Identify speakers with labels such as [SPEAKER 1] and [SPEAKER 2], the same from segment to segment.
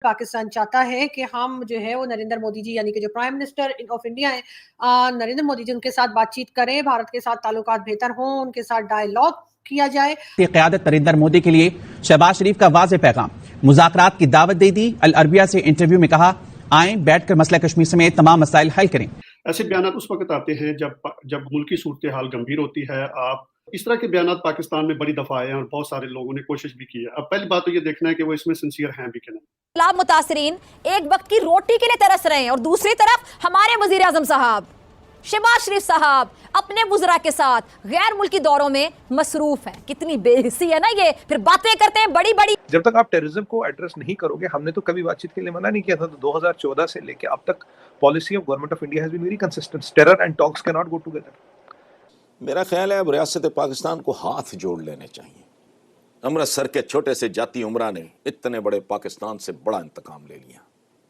[SPEAKER 1] पाकिस्तान चाहता है कि हम जो है वो नरेंद्र मोदी जी यानी कि जो प्राइम मिनिस्टर ऑफ इंडिया है, नरेंद्र मोदी जी उनके साथ बातचीत करें, भारत के साथ ताल्लुकात बेहतर हों, उनके साथ डायलॉग किया जाए।
[SPEAKER 2] क़यादत नरेंद्र मोदी के लिए शहबाज शरीफ का वाज़ेह पैगाम, मुज़ाकरात की दावत दे दी। अल अरबिया से इंटरव्यू में कहा, आए बैठकर मसला कश्मीर समेत तमाम मसाइल हल करें।
[SPEAKER 3] ऐसे बयान उस वक्त आते हैं जब मुल्क की सूरत हाल गंभीर होती है। आप इस तरह के बयान पाकिस्तान में बड़ी दफा आए हैं और बहुत सारे लोगों ने कोशिश भी की है। अब पहली बात तो ये देखना है कि वो इसमें सिंसियर हैं भी कि नहीं।
[SPEAKER 4] लाभ मुतासरीन एक वक्त की रोटी के लिए तरस रहे हैं और दूसरी तरफ हमारे वजीर आजम साहब शहबाज शरीफ साहब अपने बुजरा के साथ गैर मुल्की दौरों में मसरूफ हैं। कितनी बेहिसी है ना ये, फिर बातें करते हैं बड़ी बड़ी।
[SPEAKER 5] जब तक आप टेररिज्म को एड्रेस नहीं करोगे, हमने तो कभी बातचीत के लिए मना नहीं किया था। तो 2014 से लेके अब तक policy of government of India has been very consistent. Terror and talks can not go together.
[SPEAKER 6] मेरा ख्याल है अब रियासत पाकिस्तान को हाथ जोड़ लेने चाहिए। अमृतसर के छोटे से जाती उमरा ने इतने बड़े पाकिस्तान से बड़ा इंतकाम ले लिया।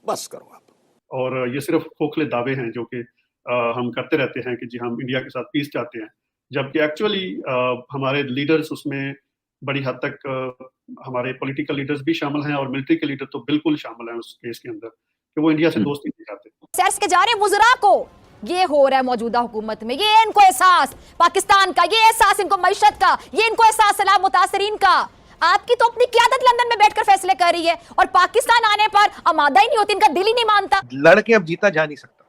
[SPEAKER 6] बस करो आप।
[SPEAKER 3] और ये सिर्फ खोखले दावे हैं जो कि हम करते रहते हैं कि जी हम इंडिया के साथ पीस चाहते हैं, जबकि एक्चुअली हमारे लीडर्स उसमें बड़ी हद तक हमारे पॉलिटिकल लीडर्स भी शामिल हैं और मिलिट्री के लीडर तो बिल्कुल शामिल हैं उस केस के अंदर कि वो इंडिया से दोस्ती नहीं चाहते।
[SPEAKER 4] सेर्स के जा रहे वुज़रा को ये हो रहा है मौजूदा हुकूमत में, ये इनको एहसास पाकिस्तान का, ये एहसास इनको मईशत का, ये इनको एहसास सलाम मुतासरीन का। आपकी तो अपनी क़यादत लंदन में बैठकर फैसले कर रही है और पाकिस्तान आने पर आमादा ही नहीं होती, इनका दिल ही नहीं मानता।
[SPEAKER 5] लड़के अब जीता जा नहीं सकता,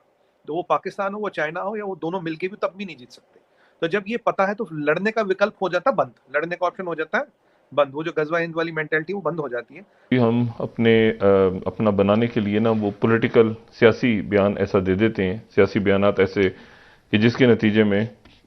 [SPEAKER 5] तो वो पाकिस्तान हो, वो चाइना हो, या वो दोनों मिलके भी तब भी नहीं जीत सकते। तो जब ये पता है तो लड़ने का विकल्प हो जाता बंद, लड़ने का ऑप्शन हो जाता है बंद। वो जो गजवा हिंद वाली मेंटालिटी वो बंद हो जाती है।
[SPEAKER 7] हम अपना बनाने के लिए ना वो पॉलिटिकल सियासी बयान ऐसा दे देते हैं, सियासी बयानात ऐसे कि जिसके नतीजे में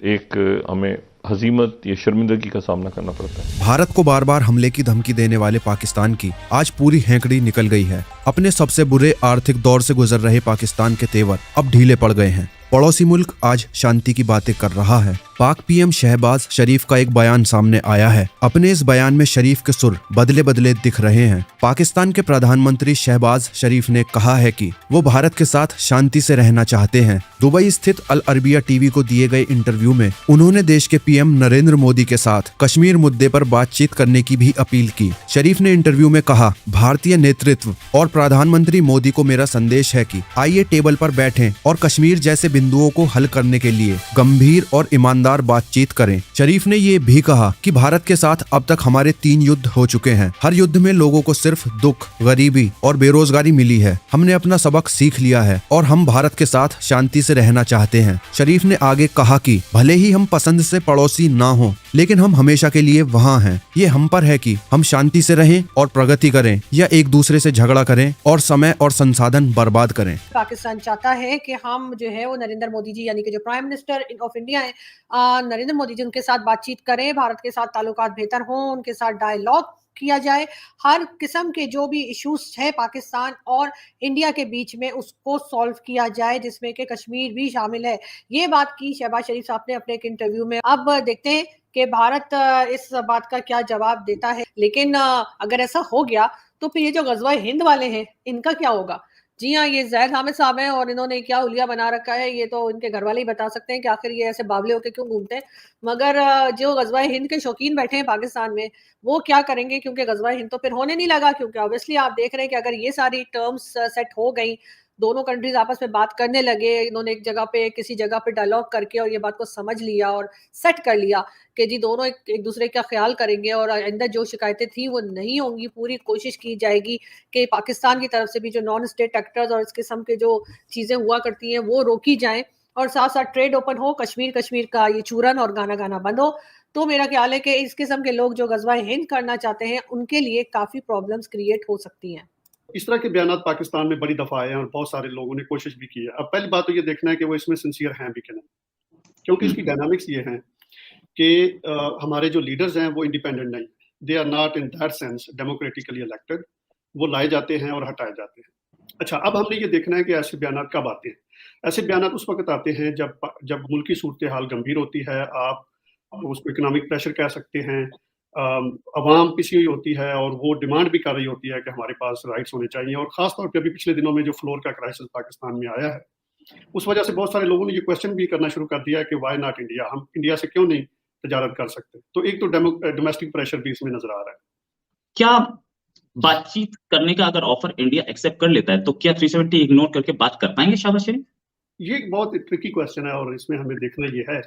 [SPEAKER 7] एक हमें हजीमत या शर्मिंदगी का सामना करना पड़ता है।
[SPEAKER 8] भारत को बार बार हमले की धमकी देने वाले पाकिस्तान की आज पूरी हैंकड़ी निकल गई है। अपने सबसे बुरे आर्थिक दौर से गुजर रहे पाकिस्तान के तेवर अब ढीले पड़ गए हैं। पड़ोसी मुल्क आज शांति की बातें कर रहा है। पाक पीएम शहबाज शरीफ का एक बयान सामने आया है। अपने इस बयान में शरीफ के सुर बदले बदले दिख रहे हैं। पाकिस्तान के प्रधानमंत्री शहबाज शरीफ ने कहा है कि वो भारत के साथ शांति से रहना चाहते हैं। दुबई स्थित अल अरबिया टीवी को दिए गए इंटरव्यू में उन्होंने देश के पीएम नरेंद्र मोदी के साथ कश्मीर मुद्दे पर बातचीत करने की भी अपील की। शरीफ ने इंटरव्यू में कहा, भारतीय नेतृत्व और प्रधानमंत्री मोदी को मेरा संदेश है कि आइए टेबल पर बैठें और कश्मीर जैसे बिंदुओं को हल करने के लिए गंभीर और ईमानदार बातचीत करें। शरीफ ने ये भी कहा कि भारत के साथ अब तक हमारे 3 युद्ध हो चुके हैं। हर युद्ध में लोगों को सिर्फ दुख, गरीबी और बेरोजगारी मिली है। हमने अपना सबक सीख लिया है और हम भारत के साथ शांति से रहना चाहते हैं। शरीफ ने आगे कहा कि भले ही हम पसंद से पड़ोसी ना हो, लेकिन हम हमेशा के लिए वहाँ हैं। ये हम पर है कि हम शांति से रहें और प्रगति करें या एक दूसरे से झगड़ा करें और समय और संसाधन बर्बाद करें।
[SPEAKER 1] पाकिस्तान चाहता है कि हम जो है वो नरेंद्र मोदी जी यानी कि जो प्राइम मिनिस्टर ऑफ इंडिया है, नरेंद्र मोदी जी उनके साथ बातचीत करें, भारत के साथ ताल्लुकात बेहतर हों, उनके साथ डायलॉग किया जाए। हर किस्म के जो भी इश्यूज है पाकिस्तान और इंडिया के बीच में उसको सॉल्व किया जाए, जिसमें कि कश्मीर भी शामिल है। ये बात की शहबाज शरीफ साहब ने अपने एक इंटरव्यू में। अब देखते हैं कि भारत इस बात का क्या जवाब देता है। लेकिन अगर ऐसा हो गया तो फिर ये जो गजवा हिंद वाले हैं इनका क्या होगा? जी हाँ, ये ज़ैद हामिद साहब हैं और इन्होंने क्या हुलिया बना रखा है ये तो इनके घर वाले ही बता सकते हैं कि आखिर ये ऐसे बावले होकर क्यों घूमते हैं। मगर जो गजवा हिंद के शौकीन बैठे हैं पाकिस्तान में वो क्या करेंगे, क्योंकि गजवा हिंद तो फिर होने नहीं लगा। क्योंकि ऑब्वियसली आप देख रहे हैं कि अगर ये सारी टर्म्स सेट हो गई, दोनों कंट्रीज आपस में बात करने लगे, इन्होंने एक जगह पे किसी जगह पे डायलॉग करके और ये बात को समझ लिया और सेट कर लिया कि जी दोनों एक दूसरे का ख्याल करेंगे और अंदर जो शिकायतें थी वो नहीं होंगी। पूरी कोशिश की जाएगी कि पाकिस्तान की तरफ से भी जो नॉन स्टेट एक्टर्स और इस किस्म के जो चीज़ें हुआ करती हैं वो रोकी जाएं और साथ साथ ट्रेड ओपन हो, कश्मीर का ये चूरन और गाना बंद हो। तो मेरा ख्याल है कि इस किस्म के लोग जो गजवा हिंद करना चाहते हैं उनके लिए काफ़ी प्रॉब्लम्स क्रिएट हो सकती हैं।
[SPEAKER 3] इस तरह के बयान पाकिस्तान में बड़ी दफा आए हैं और बहुत सारे लोगों ने कोशिश भी की है। अब पहली बात तो ये देखना है कि वो इसमें सिंसियर हैं भी कि नहीं, क्योंकि इसकी डायनामिक्स ये हैं कि हमारे जो लीडर्स हैं वो इंडिपेंडेंट नहीं, they are not in that sense democratically elected. वो लाए जाते हैं और हटाए जाते हैं। अच्छा, अब हमने ये देखना है कि ऐसे बयान कब आते हैं। ऐसे बयान उस वक्त आते हैं जब मुल्क की सूरत हाल गंभीर होती है। आप उसको इकोनॉमिक प्रेशर कह सकते हैं, अवाम पिसी हुई होती है और वो डिमांड भी कर रही होती है कि हमारे पास राइट्स होने चाहिए। और ख़ास तौर पे अभी पिछले दिनों में जो फ्लोर का क्राइसिस पाकिस्तान में आया है, उस वजह से बहुत सारे लोगों ने ये क्वेश्चन भी करना शुरू कर दिया है कि वाई नॉट इंडिया, हम इंडिया से क्यों नहीं तजारत कर सकते। तो एक तो डोमेस्टिक प्रेशर भी इसमें नजर आ रहा है।
[SPEAKER 9] क्या बातचीत करने का अगर ऑफर इंडिया एक्सेप्ट कर लेता है तो क्या 370 इग्नोर करके बात कर पाएंगे शहबाज शरीफ?
[SPEAKER 3] ये एक बहुत ट्रिकी क्वेश्चन है और इसमें हमें देखना ये है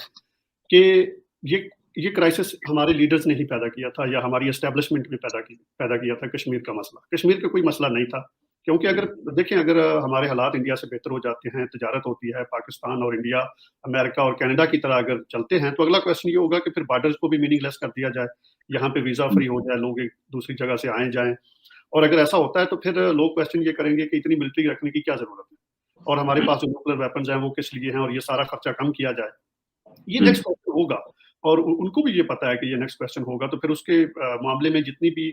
[SPEAKER 3] कि ये क्राइसिस हमारे लीडर्स ने ही पैदा किया था या हमारी एस्टेब्लिशमेंट ने पैदा किया था। कश्मीर का मसला, कश्मीर का कोई मसला नहीं था, क्योंकि अगर हमारे हालात इंडिया से बेहतर हो जाते हैं, तिजारत होती है, पाकिस्तान और इंडिया, अमेरिका और कनाडा की तरह अगर चलते हैं, तो अगला क्वेश्चन ये होगा कि फिर बॉर्डर्स को भी मीनिंगलेस कर दिया जाए, यहाँ पे वीज़ा फ्री हो जाए, लोग एक दूसरी जगह से आए जाएँ। और अगर ऐसा होता है तो फिर लोग क्वेश्चन ये करेंगे कि इतनी मिलिट्री रखने की क्या ज़रूरत है, और हमारे पास जो न्यूक्लियर वेपन्स हैं वो किस लिए हैं, और ये सारा खर्चा कम किया जाए। ये नेक्स्ट क्वेश्चन होगा और उनको भी ये पता है कि ये नेक्स्ट क्वेश्चन होगा, तो फिर उसके मामले में जितनी भी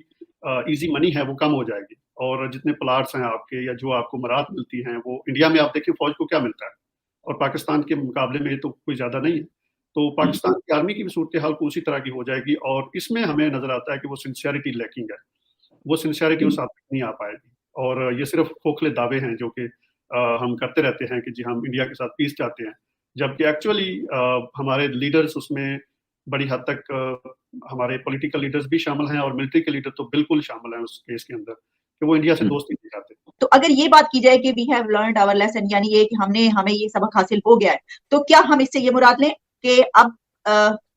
[SPEAKER 3] इजी मनी है वो कम हो जाएगी, और जितने प्लाट्स हैं आपके या जो आपको मराहत मिलती हैं, वो इंडिया में आप देखिए फौज को क्या मिलता है और पाकिस्तान के मुकाबले में तो कोई ज़्यादा नहीं है। तो पाकिस्तान की आर्मी की भी सूरत हाल उसी तरह की हो जाएगी, और इसमें हमें नज़र आता है कि वो सिंसियरिटी लैकिंग है, वो सिंसियरिटी उस हद तक नहीं आ पाएगी, और ये सिर्फ खोखले दावे हैं जो कि हम करते रहते हैं कि जी हम इंडिया के साथ पीस चाहते हैं, जबकि एक्चुअली हमारे लीडर्स उसमें बड़ी हद तक हमारे पॉलिटिकल लीडर्स भी शामिल हैं और मिलिट्री के लीडर तो बिल्कुल शामिल हैं उस केस के अंदर, कि वो इंडिया से दोस्ती नहीं चाहते।
[SPEAKER 10] तो अगर ये बात की जाए कि we have learned our lesson, यानी ये कि हमें ये सबक हासिल हो गया है, तो क्या हम इससे ये मुराद लें कि अब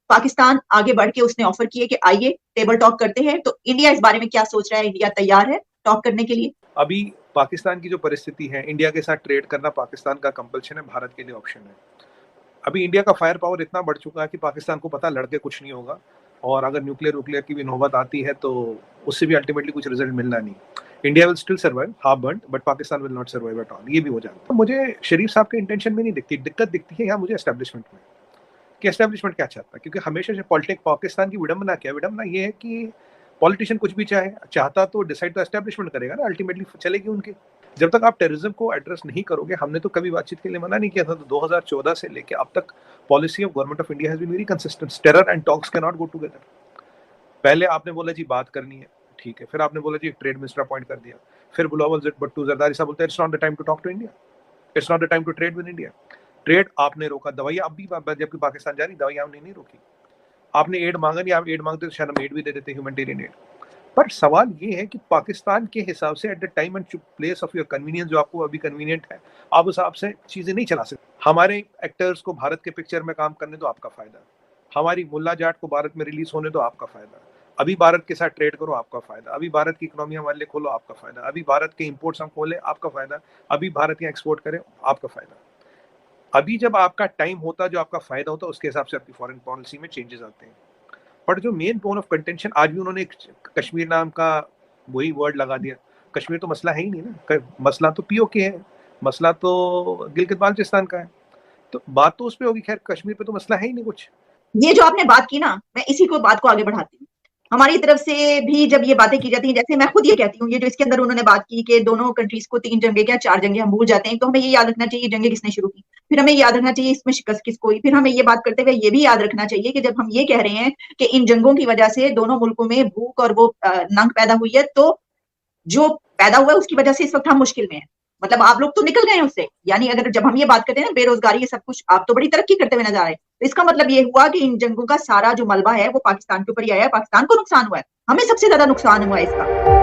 [SPEAKER 10] पाकिस्तान आगे बढ़ के उसने ऑफर किए कि आइए टेबल टॉक करते हैं, तो इंडिया इस बारे में क्या सोच रहा है? इंडिया तैयार है टॉक करने के लिए?
[SPEAKER 5] अभी पाकिस्तान की जो परिस्थिति है, इंडिया के साथ ट्रेड करना पाकिस्तान का कंपल्शन है, भारत के लिए ऑप्शन है। अभी इंडिया का फायर पावर इतना बढ़ चुका है कि पाकिस्तान को पता लड़के कुछ नहीं होगा, और अगर न्यूक्लियर की भी नौबत आती है तो उससे भी अल्टीमेटली कुछ रिजल्ट मिलना नहीं। India will still survive, half burned, but Pakistan will not survive at all. ये भी हो जाता है। मुझे शरीफ साहब के इंटेंशन में नहीं दिखती, दिक्कत दिखती है यहाँ मुझे एस्टेब्लिशमेंट में, कि एस्टेब्लिशमेंट क्या चाहता है, क्योंकि हमेशा से पॉलिटिक्स पाकिस्तान की विडंबना क्या है? विडंबना ये है कि पॉलिटिशियन कुछ भी चाहता तो डिसाइड तो एस्टेब्लिशमेंट करेगा ना, अल्टीमेटली चलेगी उनकी। जब तक आप टेररिज्म को एड्रेस नहीं करोगे, हमने तो कभी बातचीत के लिए मना नहीं किया था, तो 2014 से लेके अब तक policy of government of India has been very consistent. Terror and talks can not go together. पहले आपने बोला जी बात करनी है, ठीक है, फिर आपने बोला जी ट्रेड मिनिस्टर अपॉइंट कर दिया, फिर बिलावल भुट्टो जरदारी साहब बोलते हैं it's not the time to talk to India, it's not the time to trade with India. Trade आपने रोका, दवाइयाँ अब भी जबकि पाकिस्तान जा रही, दवाइयाँ हमने नहीं रोकी। आपने एड मांगा नहीं, आप एड मांगते तो शायद हम एड भी दे देते, ह्यूमैनिटेरियन एड। पर सवाल ये है कि पाकिस्तान के हिसाब से at the time and place of your convenience, जो आपको अभी कन्वीनियंट है, आप उस हिसाब से चीजें नहीं चला सकते। हमारे एक्टर्स को भारत के पिक्चर में काम करने दो, आपका फायदा। हमारी मुल्ला जाट को भारत में रिलीज होने दो, आपका फायदा। अभी भारत के साथ ट्रेड करो, आपका फायदा। अभी भारत की इकोनॉमी हमारे लिए खोलो, आपका फायदा। अभी भारत के इंपोर्ट्स हम खोले, आपका फायदा। अभी भारत यहाँ एक्सपोर्ट करें, आपका फायदा। अभी जब आपका टाइम होता, जो आपका फायदा होता, उसके हिसाब से आपकी फॉरेन पॉलिसी में चेंजेस आते हैं। बट जो मेन बोन ऑफ कंटेंशन, आज भी उन्होंने कश्मीर नाम का वही वर्ड लगा दिया। कश्मीर तो मसला है ही नहीं ना, मसला तो पीओके है, मसला तो गिलगित बाल्टिस्तान का है, तो बात तो उस पे होगी। खैर कश्मीर पे तो मसला है ही नहीं कुछ।
[SPEAKER 10] ये जो आपने बात की ना, मैं इसी को बात को आगे बढ़ाती हूँ। हमारी तरफ से भी जब ये बातें की जाती हैं, जैसे मैं खुद ये कहती हूँ, ये जो इसके अंदर उन्होंने बात की कि दोनों कंट्रीज को 3 जंगे क्या 4 जंगे हम भूल जाते हैं, तो हमें ये याद रखना चाहिए जंगे किसने शुरू की, फिर हमें याद रखना चाहिए इसमें शिकस्त किसको हुई, फिर हमें ये बात करते हुए ये भी याद रखना चाहिए कि जब हम ये कह रहे हैं कि इन जंगों की वजह से दोनों मुल्कों में भूख और वो नंग पैदा हुई है, तो जो पैदा हुआ है उसकी वजह से इस वक्त हम मुश्किल में हैं। मतलब आप लोग तो निकल गए हैं उससे, यानी अगर जब हम ये बात करते हैं ना बेरोजगारी ये सब कुछ, आप तो बड़ी तरक्की करते हुए नजर आ रहे हैं, तो इसका मतलब ये हुआ कि इन जंगों का सारा जो मलबा है वो पाकिस्तान के ऊपर ही आया है, पाकिस्तान को नुकसान हुआ है, हमें सबसे ज्यादा नुकसान हुआ है इसका।